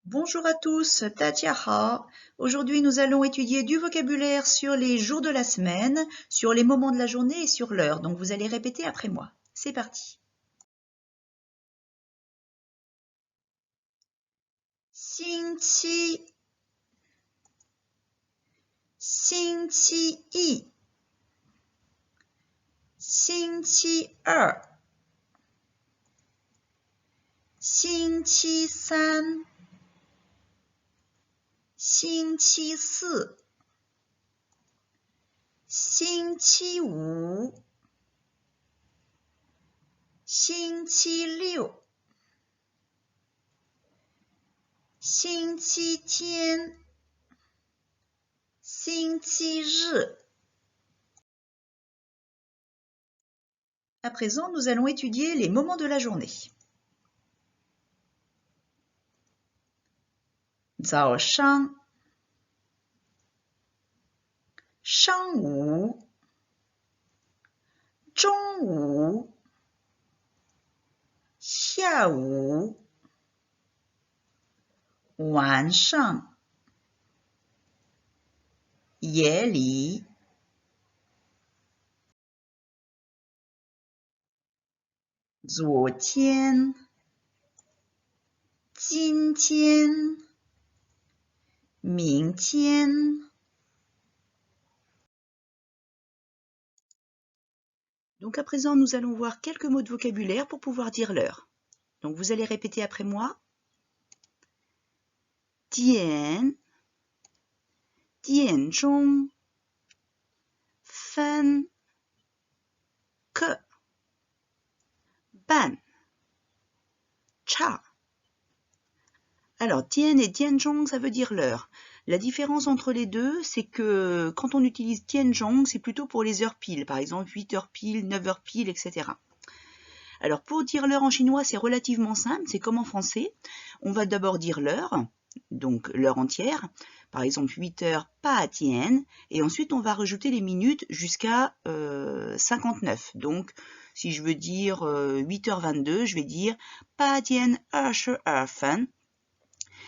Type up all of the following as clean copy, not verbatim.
Bonjour à tous, Tatiara. Aujourd'hui, nous allons étudier du vocabulaire sur les jours de la semaine, sur les moments de la journée et sur l'heure. Donc, vous allez répéter après moi. C'est parti. 星期星期一星期二星期三星期四星期五星期六星期天星期日。À présent, nous allons étudier les moments de la journée. 早上上午中午下午晚上夜里昨天今天明天。Donc à présent, nous allons voir quelques mots de vocabulaire pour pouvoir dire l'heure. Donc vous allez répéter après moi. 点点钟分刻半差。Alors, tien et tianzhong, ça veut dire l'heure. La différence entre les deux, c'est que quand on utilise tianzhong, c'est plutôt pour les heures piles, par exemple 8 heures pile, 9 heures pile, etc. Alors, pour dire l'heure en chinois, c'est relativement simple, c'est comme en français. On va d'abord dire l'heure, donc l'heure entière, par exemple 8 heures pa tian, et ensuite on va rajouter les minutes jusqu'à 59. Donc, si je veux dire 8h22, je vais dire pa tian 20:20.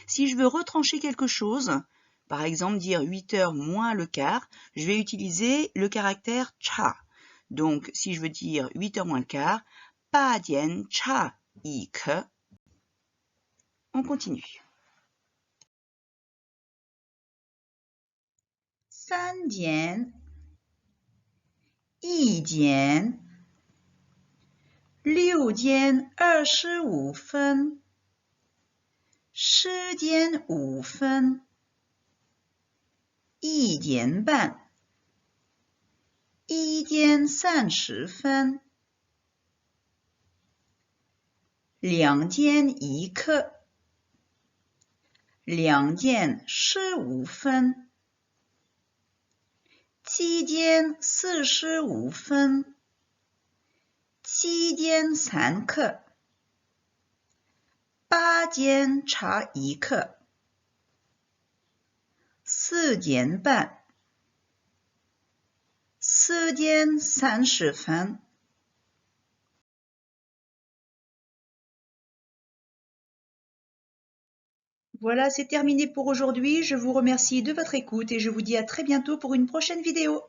Si je veux retrancher quelque chose, par exemple dire 8 heures moins le quart, je vais utiliser le caractère cha. Donc, si je veux dire 8 heures moins le quart, 8点差一刻. On continue. 3点1点6点25分10点5分1点半1点30分2点1刻2点15分7点45分7点3刻8点差1刻4点半4点30分。Voilà, c'est terminé pour aujourd'hui. Je vous remercie de votre écoute et je vous dis à très bientôt pour une prochaine vidéo.